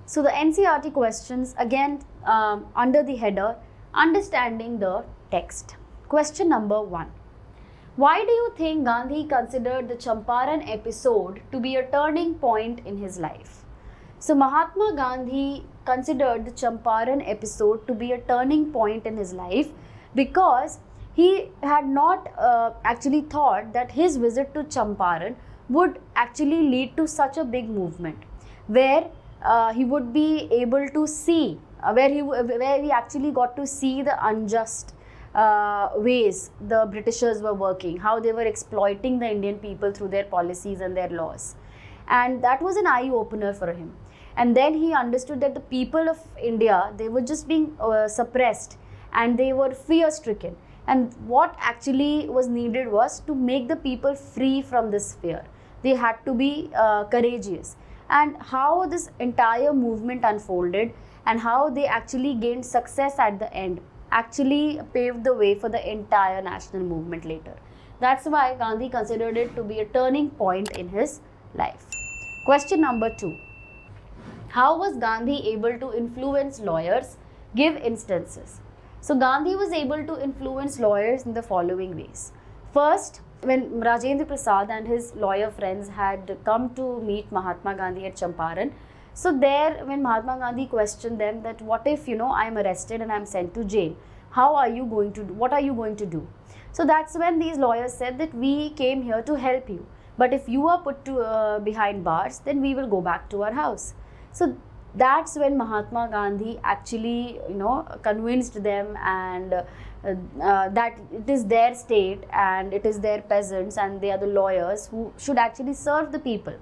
So the NCERT questions again under the header, understanding the text. Question number 1. Why do you think Gandhi considered the Champaran episode to be a turning point in his life? So Mahatma Gandhi considered the Champaran episode to be a turning point in his life because he had not actually thought that his visit to Champaran would actually lead to such a big movement where he would be able to see, where he actually got to see the unjust ways the Britishers were working, how they were exploiting the Indian people through their policies and their laws. And that was an eye-opener for him. And then he understood that the people of India, they were just being suppressed and they were fear-stricken. And what actually was needed was to make the people free from this fear. They had to be courageous. And how this entire movement unfolded and how they actually gained success at the end actually paved the way for the entire national movement later. That's why Gandhi considered it to be a turning point in his life. Question number 2. How was Gandhi able to influence lawyers? Give instances. So Gandhi was able to influence lawyers in the following ways. First, when Rajendra Prasad and his lawyer friends had come to meet Mahatma Gandhi at Champaran, so there when Mahatma Gandhi questioned them that what if I am arrested and I am sent to jail, what are you going to do? So that's when these lawyers said that we came here to help you, but if you are put to behind bars, then we will go back to our house. So that's when Mahatma Gandhi actually convinced them and that it is their state and it is their peasants and they are the lawyers who should actually serve the people.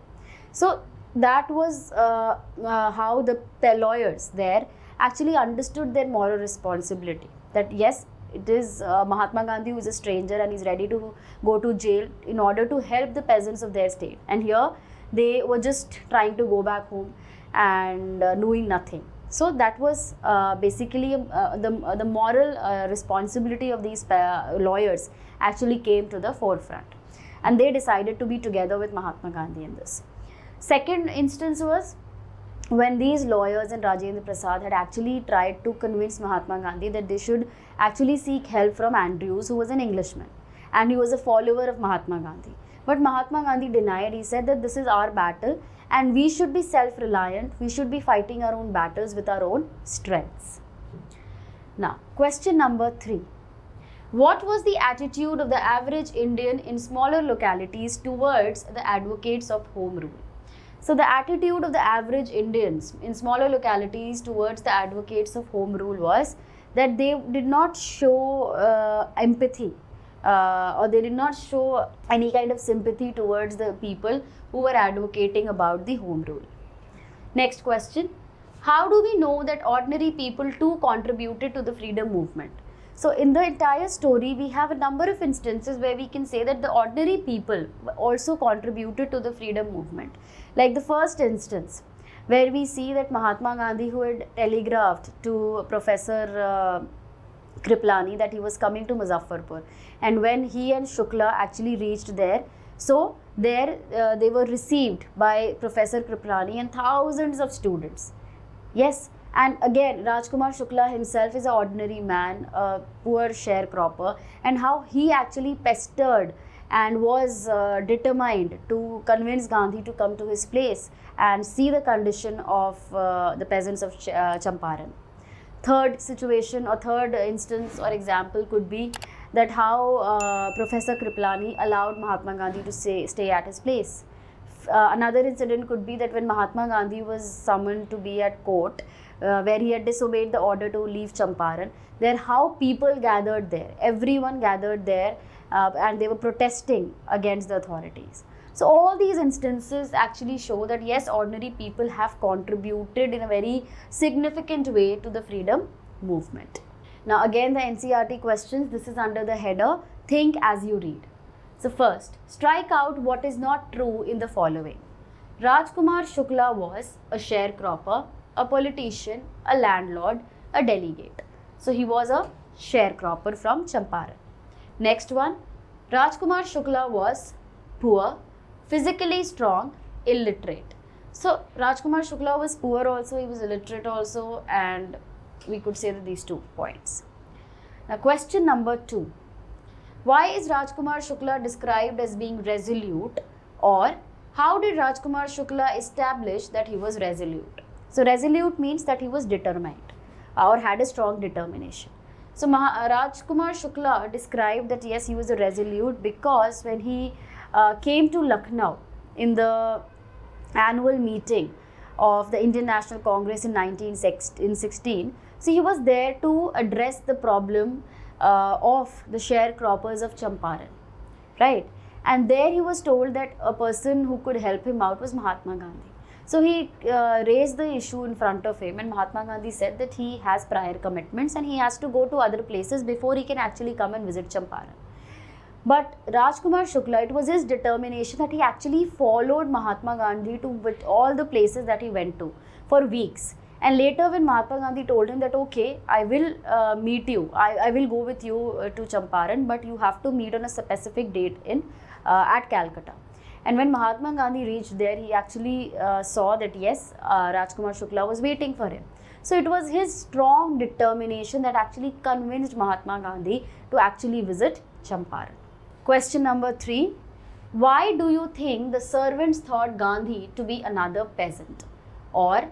So that was how the lawyers there actually understood their moral responsibility, that yes, it is Mahatma Gandhi who is a stranger and is ready to go to jail in order to help the peasants of their state, and here they were just trying to go back home and doing nothing. So that was basically the moral responsibility of these lawyers actually came to the forefront, and they decided to be together with Mahatma Gandhi in this. Second instance was when these lawyers and Rajendra Prasad had actually tried to convince Mahatma Gandhi that they should actually seek help from Andrews, who was an Englishman and he was a follower of Mahatma Gandhi. But Mahatma Gandhi denied. He said that this is our battle and we should be self-reliant, we should be fighting our own battles with our own strengths. Now, question number 3. What was the attitude of the average Indian in smaller localities towards the advocates of home rule? So the attitude of the average Indians in smaller localities towards the advocates of home rule was that they did not show empathy or they did not show any kind of sympathy towards the people who were advocating about the home rule. Next question. How do we know that ordinary people too contributed to the freedom movement? So in the entire story, we have a number of instances where we can say that the ordinary people also contributed to the freedom movement. Like the first instance, where we see that Mahatma Gandhi, who had telegraphed to Professor Kriplani that he was coming to Muzaffarpur, and when he and Shukla actually reached there, so there they were received by Professor Kriplani and thousands of students. Yes, and again Rajkumar Shukla himself is an ordinary man, a poor sharecropper, and how he actually pestered and was determined to convince Gandhi to come to his place and see the condition of the peasants of Champaran. Third situation or third instance or example could be that how Professor Kriplani allowed Mahatma Gandhi to stay at his place. Another incident could be that when Mahatma Gandhi was summoned to be at court, where he had disobeyed the order to leave Champaran, there how people gathered there, everyone gathered there and they were protesting against the authorities. So all these instances actually show that yes, ordinary people have contributed in a very significant way to the freedom movement. Now again the NCERT questions, this is under the header, think as you read. So first, strike out what is not true in the following. Rajkumar Shukla was a sharecropper, a politician, a landlord, a delegate. So he was a sharecropper from Champaran. Next one, Rajkumar Shukla was poor, physically strong, illiterate. So Rajkumar Shukla was poor also, he was illiterate also, and we could say that these 2 points. Now question number 2. Why is Rajkumar Shukla described as being resolute, or how did Rajkumar Shukla establish that he was resolute? So resolute means that he was determined or had a strong determination. So Rajkumar Shukla described that yes, he was a resolute because when he came to Lucknow in the annual meeting of the Indian National Congress in 1916, so he was there to address the problem of the sharecroppers of Champaran, right? And there he was told that a person who could help him out was Mahatma Gandhi. So he raised the issue in front of him, and Mahatma Gandhi said that he has prior commitments and he has to go to other places before he can actually come and visit Champaran. But Rajkumar Shukla, it was his determination that he actually followed Mahatma Gandhi to all the places that he went to for weeks. And later when Mahatma Gandhi told him that okay, I will meet you, I will go with you to Champaran, but you have to meet on a specific date in at Calcutta. And when Mahatma Gandhi reached there, he actually saw that yes, Rajkumar Shukla was waiting for him. So it was his strong determination that actually convinced Mahatma Gandhi to actually visit Champaran. Question number 3. Why do you think the servants thought Gandhi to be another peasant? Or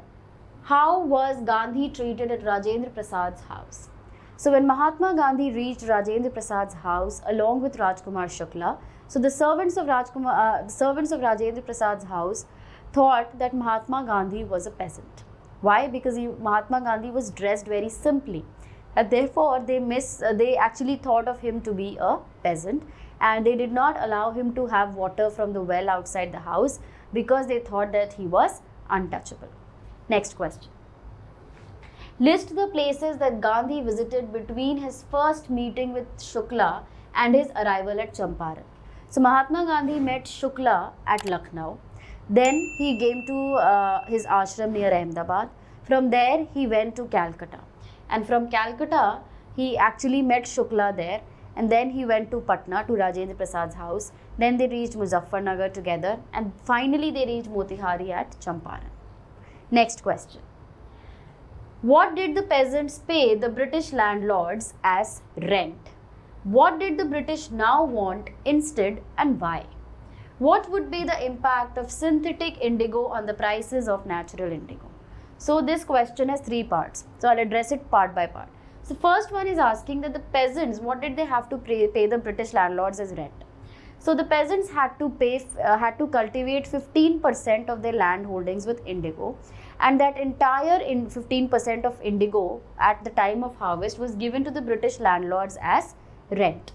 how was Gandhi treated at Rajendra Prasad's house? So when Mahatma Gandhi reached Rajendra Prasad's house along with Rajkumar Shukla, so the servants of Rajendra Prasad's house thought that Mahatma Gandhi was a peasant. Why? Because Mahatma Gandhi was dressed very simply. And therefore, they actually thought of him to be a peasant, and they did not allow him to have water from the well outside the house because they thought that he was untouchable. Next question. List the places that Gandhi visited between his first meeting with Shukla and his arrival at Champaran. So Mahatma Gandhi met Shukla at Lucknow. Then he came to his ashram near Ahmedabad. From there he went to Calcutta. And from Calcutta he actually met Shukla there. And then he went to Patna to Rajendra Prasad's house. Then they reached Muzaffarnagar together. And finally they reached Motihari at Champaran. Next question. What did the peasants pay the British landlords as rent? What did the British now want instead, and why? What would be the impact of synthetic indigo on the prices of natural indigo? So this question has 3 parts. So I'll address it part by part. So first one is asking that the peasants, what did they have to pay the British landlords as rent? So the peasants had to cultivate 15% of their land holdings with indigo, and that entire 15% of indigo at the time of harvest was given to the British landlords as rent.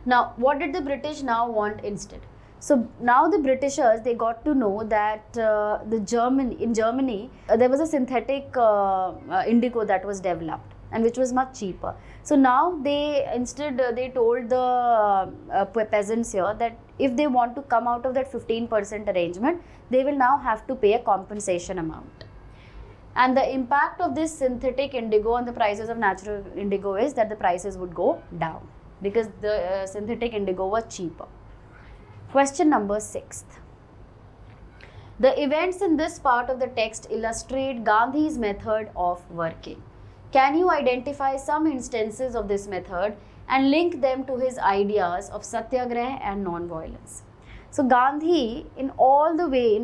Now, what did the British now want instead? So now the Britishers, they got to know that in Germany there was a synthetic indigo that was developed and which was much cheaper. So now they told the peasants here that if they want to come out of that 15% arrangement, they will now have to pay a compensation amount. And the impact of this synthetic indigo on the prices of natural indigo is that the prices would go down because the synthetic indigo was cheaper. Question number 6. The events in this part of the text illustrate Gandhi's method of working. Can you identify some instances of this method and link them to his ideas of satyagraha and non-violence? So Gandhi, in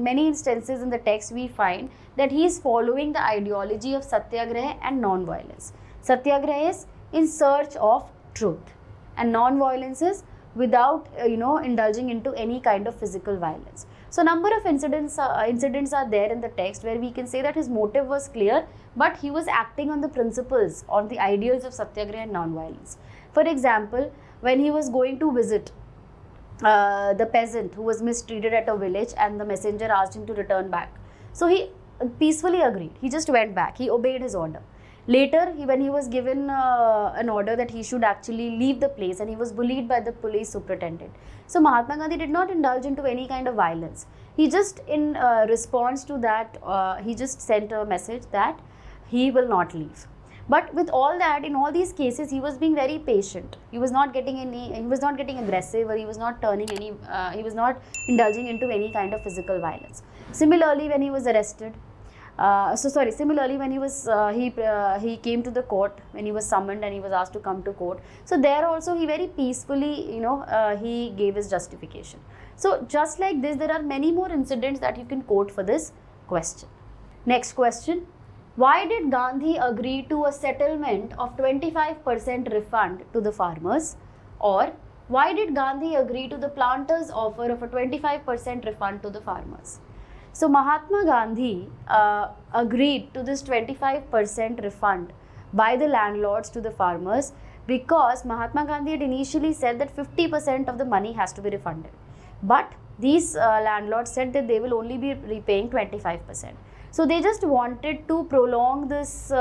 many instances in the text, we find that he is following the ideology of satyagraha and non-violence. Satyagraha is in search of truth, and non-violence is without indulging into any kind of physical violence. So number of incidents are there in the text where we can say that his motive was clear, but he was acting on the principles, on the ideals of satyagraha and non-violence. For example, when he was going to visit the peasant who was mistreated at a village and the messenger asked him to return back. So he peacefully agreed. He just went back. He obeyed his order. Later, when he was given an order that he should actually leave the place, and he was bullied by the police superintendent. So Mahatma Gandhi did not indulge into any kind of violence. He just, in response to that, he just sent a message that he will not leave. But with all that, in all these cases, he was being very patient. He was not getting aggressive, or he was not indulging into any kind of physical violence. Similarly, when he was arrested, similarly, when he came to the court, when he was summoned and he was asked to come to court. So there also he very peacefully, he gave his justification. So just like this, there are many more incidents that you can quote for this question. Next question. Why did Gandhi agree to a settlement of 25% refund to the farmers? Or why did Gandhi agree to the planters' offer of a 25% refund to the farmers? So Mahatma Gandhi agreed to this 25% refund by the landlords to the farmers because Mahatma Gandhi had initially said that 50% of the money has to be refunded. But these landlords said that they will only be repaying 25%. So they just wanted to prolong this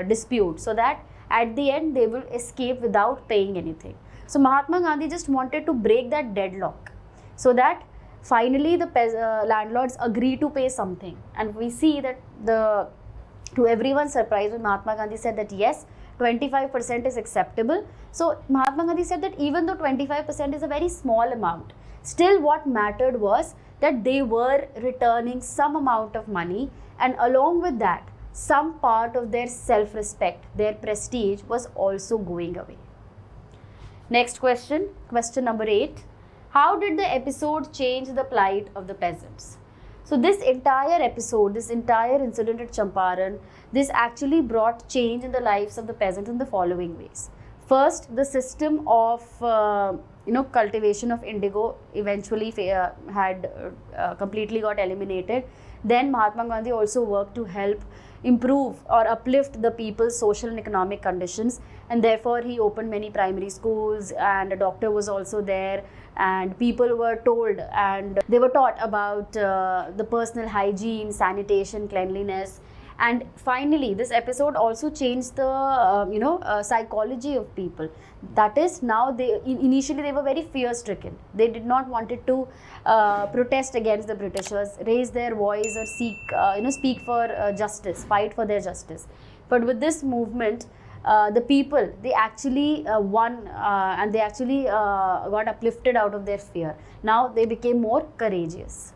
dispute so that at the end they will escape without paying anything. So Mahatma Gandhi just wanted to break that deadlock so that finally the landlords agree to pay something. And we see that to everyone's surprise, when Mahatma Gandhi said that yes, 25% is acceptable. So Mahatma Gandhi said that even though 25% is a very small amount, still what mattered was that they were returning some amount of money, and along with that, some part of their self-respect, their prestige was also going away. Next question, question number 8. How did the episode change the plight of the peasants? So this entire episode, this entire incident at Champaran, this actually brought change in the lives of the peasants in the following ways. First, the system of cultivation of indigo eventually had completely got eliminated. Then Mahatma Gandhi also worked to help improve or uplift the people's social and economic conditions, and therefore he opened many primary schools, and a doctor was also there, and people were told and they were taught about the personal hygiene, sanitation, cleanliness. And finally, this episode also changed the psychology of people. That is, now initially they were very fear-stricken. They did not wanted to protest against the Britishers, raise their voice, or speak for justice, fight for their justice. But with this movement, the people, they actually won and they actually got uplifted out of their fear. Now they became more courageous.